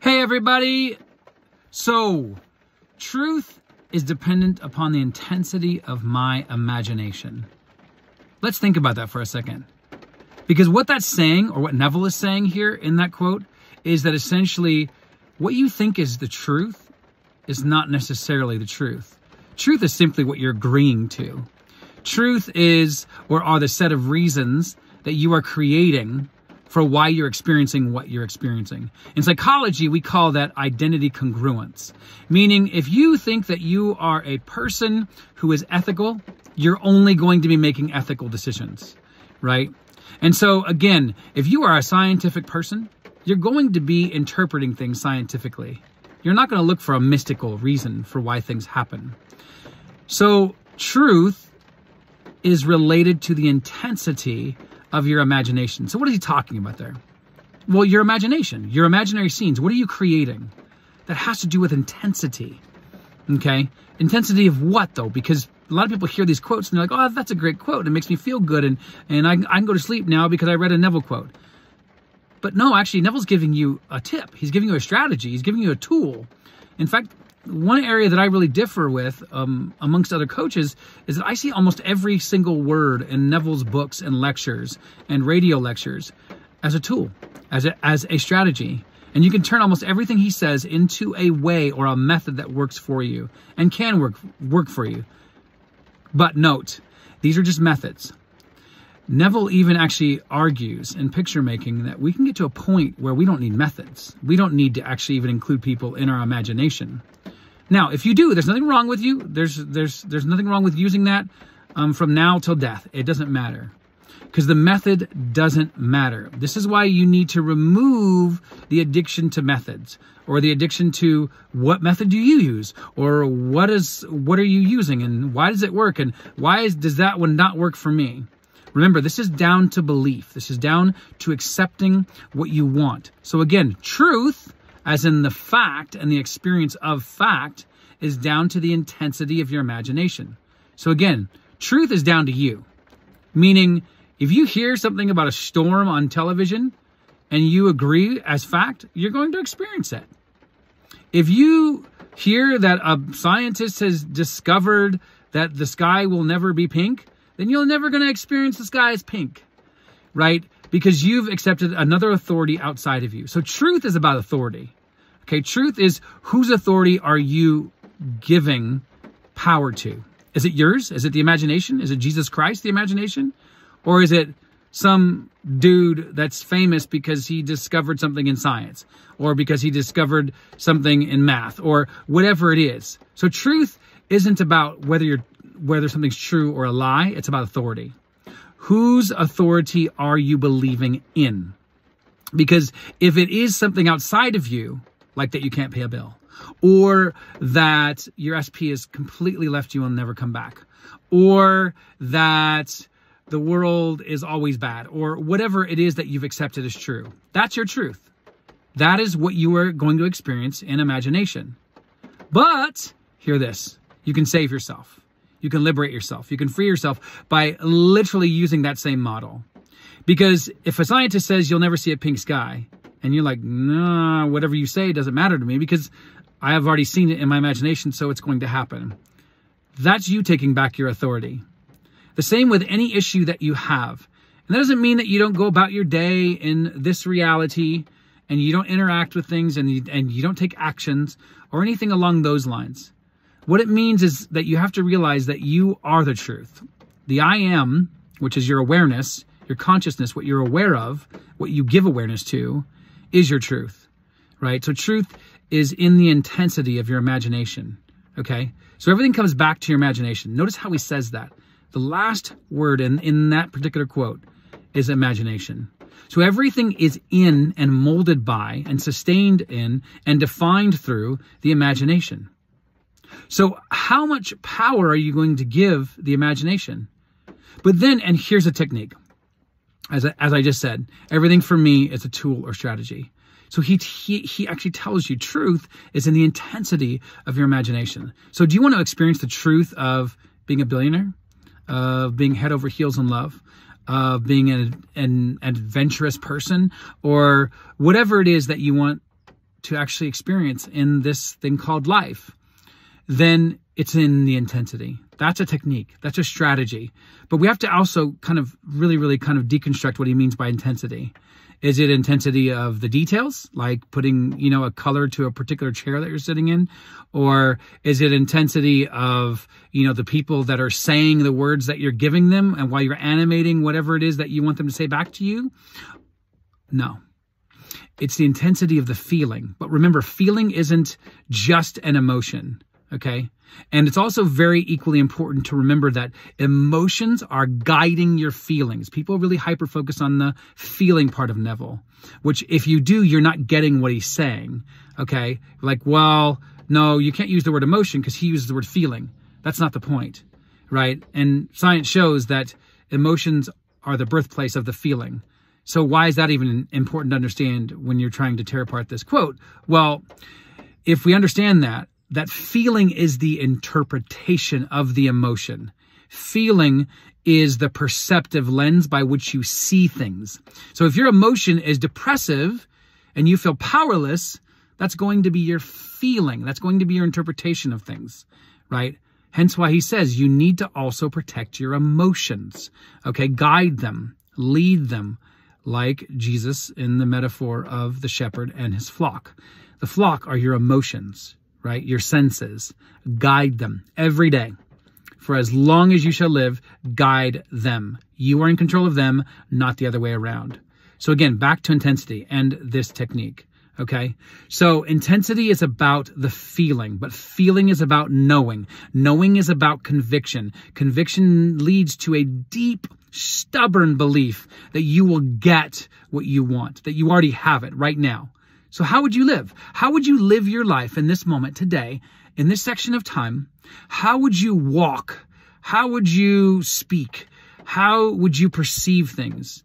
Hey everybody! So, truth is dependent upon the intensity of my imagination. Let's think about that for a second. Because what that's saying, or what Neville is saying here in that quote, is that essentially what you think is the truth is not necessarily the truth. Truth is simply what you're agreeing to. Truth is, or are the set of reasons that you are creating for why you're experiencing what you're experiencing. In psychology, we call that identity congruence. Meaning, if you think that you are a person who is ethical, you're only going to be making ethical decisions, right? And so, again, if you are a scientific person, you're going to be interpreting things scientifically. You're not going to look for a mystical reason for why things happen. So, truth is related to the intensity of your imagination. So what is he talking about there? Well, your imagination, your imaginary scenes. What are you creating? That has to do with intensity. Okay? Intensity of what, though? Because a lot of people hear these quotes and they're like, oh, that's a great quote. It makes me feel good. And I can go to sleep now because I read a Neville quote. But no, actually, Neville's giving you a tip. He's giving you a strategy. He's giving you a tool. In fact, one area that I really differ with amongst other coaches is that I see almost every single word in Neville's books and lectures and radio lectures as a tool, as a strategy. And you can turn almost everything he says into a way or a method that works for you and can work for you. But note, these are just methods. Neville even actually argues in picture making that we can get to a point where we don't need methods. We don't need to actually even include people in our imagination. Now, if you do, there's nothing wrong with you. There's nothing wrong with using that from now till death. It doesn't matter because the method doesn't matter. This is why you need to remove the addiction to methods or the addiction to what method do you use or what are you using and why does it work and why does that one not work for me? Remember, this is down to belief. This is down to accepting what you want. So again, truth, as in the fact and the experience of fact, is down to the intensity of your imagination. So again, truth is down to you. Meaning, if you hear something about a storm on television and you agree as fact, you're going to experience that. If you hear that a scientist has discovered that the sky will never be pink, then you're never going to experience the sky as pink, right? Because you've accepted another authority outside of you. So truth is about authority. Okay, truth is whose authority are you giving power to? Is it yours? Is it the imagination? Is it Jesus Christ, the imagination? Or is it some dude that's famous because he discovered something in science or because he discovered something in math or whatever it is? So truth isn't about whether something's true or a lie. It's about authority. Whose authority are you believing in? Because if it is something outside of you, like that you can't pay a bill, or that your SP has completely left you and will never come back, or that the world is always bad, or whatever it is that you've accepted as true, that's your truth. That is what you are going to experience in imagination. But hear this, you can save yourself. You can liberate yourself. You can free yourself by literally using that same model. Because if a scientist says you'll never see a pink sky, and you're like, nah, whatever you say doesn't matter to me because I have already seen it in my imagination, so it's going to happen. That's you taking back your authority. The same with any issue that you have. And that doesn't mean that you don't go about your day in this reality and you don't interact with things and you don't take actions or anything along those lines. What it means is that you have to realize that you are the truth. The I am, which is your awareness, your consciousness, what you're aware of, what you give awareness to, is your truth, right? So truth is in the intensity of your imagination, okay? So everything comes back to your imagination. Notice how he says that. The last word in that particular quote is imagination. So everything is in and molded by and sustained in and defined through the imagination. So how much power are you going to give the imagination? But then, and here's a technique. As I just said, everything for me is a tool or strategy. So he actually tells you truth is in the intensity of your imagination. So do you want to experience the truth of being a billionaire, of being head over heels in love, of being an adventurous person, or whatever it is that you want to actually experience in this thing called life, then it's in the intensity. That's a technique. That's a strategy. But we have to also kind of really kind of deconstruct what he means by intensity. Is it intensity of the details, like putting, a color to a particular chair that you're sitting in? Or is it intensity of, the people that are saying the words that you're giving them and while you're animating whatever it is that you want them to say back to you? No. It's the intensity of the feeling. But remember, feeling isn't just an emotion, okay? And it's also very equally important to remember that emotions are guiding your feelings. People really hyper-focus on the feeling part of Neville, which if you do, you're not getting what he's saying, okay? Like, well, no, you can't use the word emotion because he uses the word feeling. That's not the point, right? And science shows that emotions are the birthplace of the feeling. So why is that even important to understand when you're trying to tear apart this quote? Well, if we understand that feeling is the interpretation of the emotion. Feeling is the perceptive lens by which you see things. So if your emotion is depressive and you feel powerless, that's going to be your feeling. That's going to be your interpretation of things, right? Hence why he says you need to also protect your emotions, okay? Guide them, lead them, like Jesus in the metaphor of the shepherd and his flock. The flock are your emotions, right? Your senses. Guide them every day. For as long as you shall live, guide them. You are in control of them, not the other way around. So again, back to intensity and this technique, okay? So intensity is about the feeling, but feeling is about knowing. Knowing is about conviction. Conviction leads to a deep, stubborn belief that you will get what you want, that you already have it right now. So how would you live? How would you live your life in this moment today, in this section of time? How would you walk? How would you speak? How would you perceive things?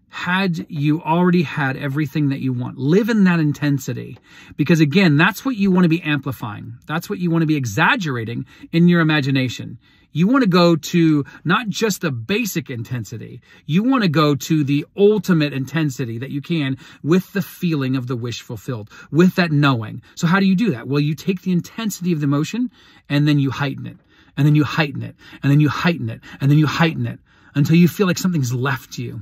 Had you already had everything that you want? Live in that intensity. Because again, that's what you want to be amplifying. That's what you want to be exaggerating in your imagination. You want to go to not just the basic intensity. You want to go to the ultimate intensity that you can with the feeling of the wish fulfilled, with that knowing. So how do you do that? Well, you take the intensity of the emotion and then you heighten it, and then you heighten it, and then you heighten it, and then you heighten it until you feel like something's left you.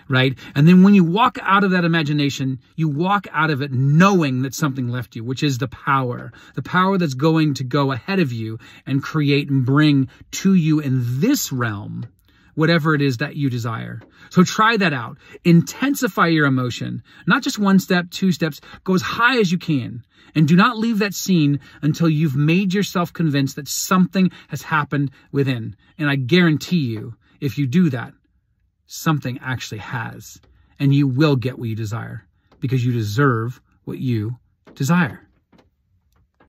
Right? And then when you walk out of that imagination, you walk out of it knowing that something left you, which is the power that's going to go ahead of you and create and bring to you in this realm whatever it is that you desire. So try that out. Intensify your emotion, not just 1 step, 2 steps, go as high as you can. And do not leave that scene until you've made yourself convinced that something has happened within. And I guarantee you, if you do that, something actually has, and you will get what you desire because you deserve what you desire.